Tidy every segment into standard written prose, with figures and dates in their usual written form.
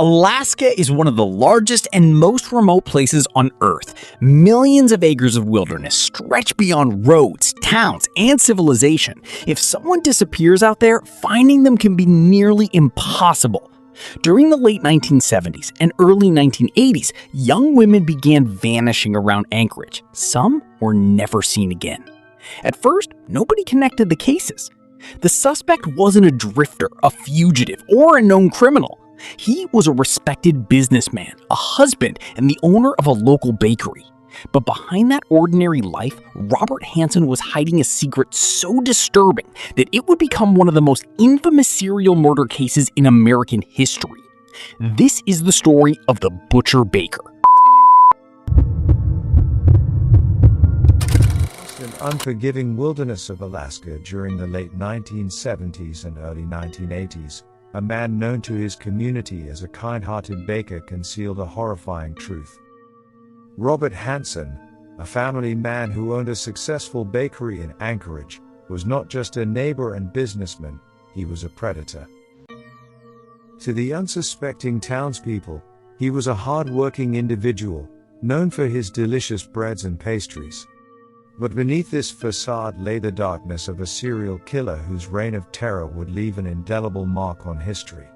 Alaska is one of the largest and most remote places on Earth. Millions of acres of wilderness stretch beyond roads, towns, and civilization. If someone disappears out there, finding them can be nearly impossible. During the late 1970s and early 1980s, young women began vanishing around Anchorage. Some were never seen again. At first, nobody connected the cases. The suspect wasn't a drifter, a fugitive, or a known criminal. He was a respected businessman, a husband, and the owner of a local bakery. But behind that ordinary life, Robert Hansen was hiding a secret so disturbing that it would become one of the most infamous serial murder cases in American history. This is the story of the Butcher Baker. An unforgiving wilderness of Alaska during the late 1970s and early 1980s, a man known to his community as a kind-hearted baker concealed a horrifying truth. Robert Hansen, a family man who owned a successful bakery in Anchorage, was not just a neighbor and businessman, he was a predator. To the unsuspecting townspeople, he was a hard-working individual, known for his delicious breads and pastries. But beneath this facade lay the darkness of a serial killer whose reign of terror would leave an indelible mark on history.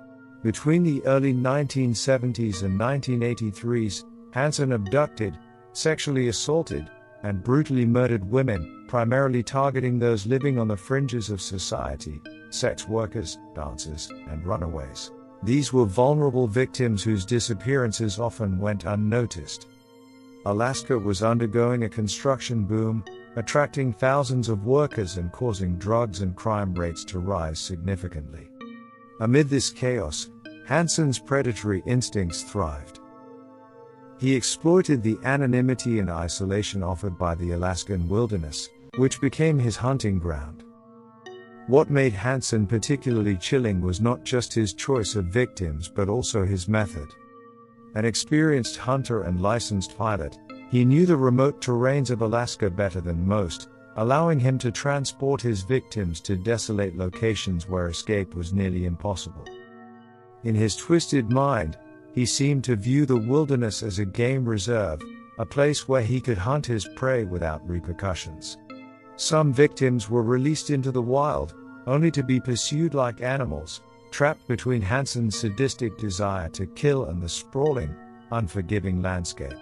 Between the early 1970s and 1983s, Hansen abducted, sexually assaulted, and brutally murdered women, primarily targeting those living on the fringes of society, sex workers, dancers, and runaways. These were vulnerable victims whose disappearances often went unnoticed. Alaska was undergoing a construction boom, attracting thousands of workers and causing drugs and crime rates to rise significantly. Amid this chaos, Hansen's predatory instincts thrived. He exploited the anonymity and isolation offered by the Alaskan wilderness, which became his hunting ground. What made Hansen particularly chilling was not just his choice of victims but also his method. An experienced hunter and licensed pilot, he knew the remote terrains of Alaska better than most, allowing him to transport his victims to desolate locations where escape was nearly impossible. In his twisted mind, he seemed to view the wilderness as a game reserve, a place where he could hunt his prey without repercussions. Some victims were released into the wild, only to be pursued like animals, trapped between Hansen's sadistic desire to kill and the sprawling, unforgiving landscape.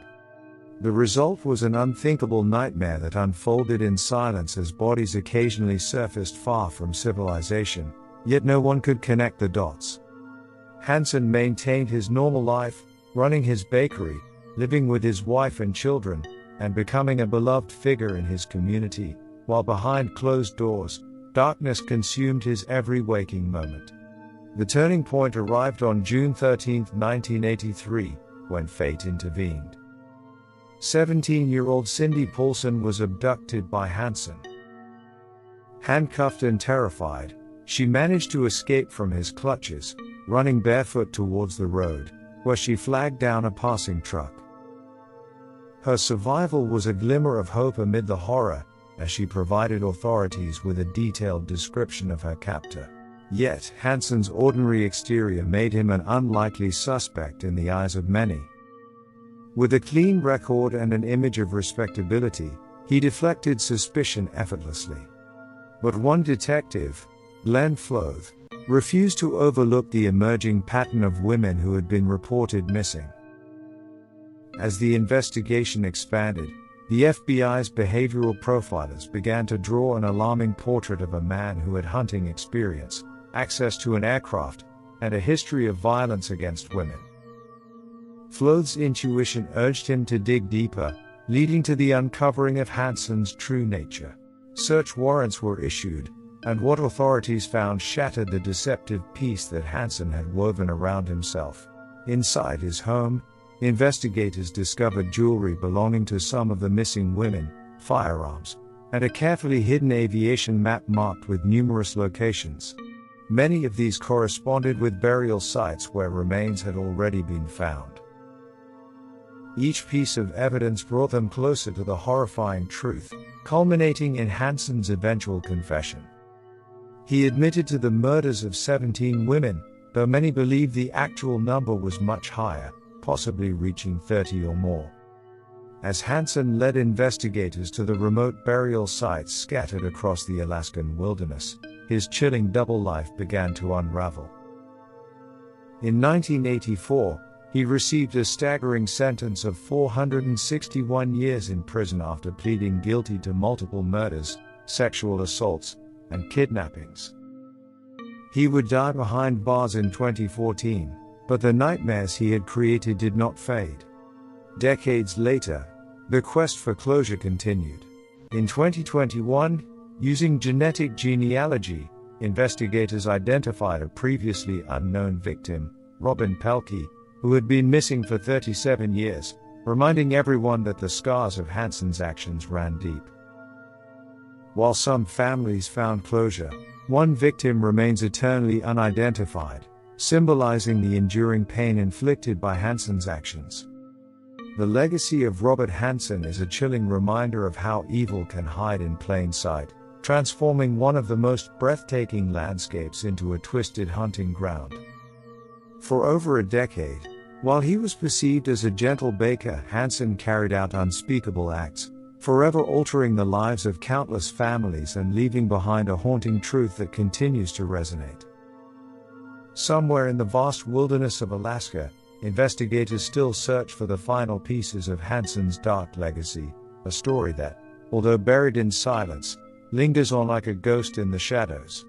The result was an unthinkable nightmare that unfolded in silence as bodies occasionally surfaced far from civilization, yet no one could connect the dots. Hansen maintained his normal life, running his bakery, living with his wife and children, and becoming a beloved figure in his community, while behind closed doors, darkness consumed his every waking moment. The turning point arrived on June 13, 1983, when fate intervened. 17-year-old Cindy Paulson was abducted by Hansen. Handcuffed and terrified, she managed to escape from his clutches, running barefoot towards the road, where she flagged down a passing truck. Her survival was a glimmer of hope amid the horror, as she provided authorities with a detailed description of her captor. Yet, Hansen's ordinary exterior made him an unlikely suspect in the eyes of many. With a clean record and an image of respectability, he deflected suspicion effortlessly. But one detective, Glenn Floth, refused to overlook the emerging pattern of women who had been reported missing. As the investigation expanded, the FBI's behavioral profilers began to draw an alarming portrait of a man who had hunting experience, access to an aircraft, and a history of violence against women. Floth's intuition urged him to dig deeper, leading to the uncovering of Hansen's true nature. Search warrants were issued, and what authorities found shattered the deceptive peace that Hansen had woven around himself. Inside his home, investigators discovered jewelry belonging to some of the missing women, firearms, and a carefully hidden aviation map marked with numerous locations. Many of these corresponded with burial sites where remains had already been found. Each piece of evidence brought them closer to the horrifying truth, culminating in Hansen's eventual confession. He admitted to the murders of 17 women, though many believe the actual number was much higher, possibly reaching 30 or more. As Hansen led investigators to the remote burial sites scattered across the Alaskan wilderness, his chilling double life began to unravel. In 1984, he received a staggering sentence of 461 years in prison after pleading guilty to multiple murders, sexual assaults, and kidnappings. He would die behind bars in 2014, but the nightmares he had created did not fade. Decades later, the quest for closure continued. In 2021, using genetic genealogy, investigators identified a previously unknown victim, Robin Pelkey, who had been missing for 37 years, reminding everyone that the scars of Hansen's actions ran deep. While some families found closure, one victim remains eternally unidentified, symbolizing the enduring pain inflicted by Hansen's actions. The legacy of Robert Hansen is a chilling reminder of how evil can hide in plain sight, transforming one of the most breathtaking landscapes into a twisted hunting ground. For over a decade, while he was perceived as a gentle baker, Hansen carried out unspeakable acts, forever altering the lives of countless families and leaving behind a haunting truth that continues to resonate. Somewhere in the vast wilderness of Alaska, investigators still search for the final pieces of Hansen's dark legacy, a story that, although buried in silence, lingers on like a ghost in the shadows.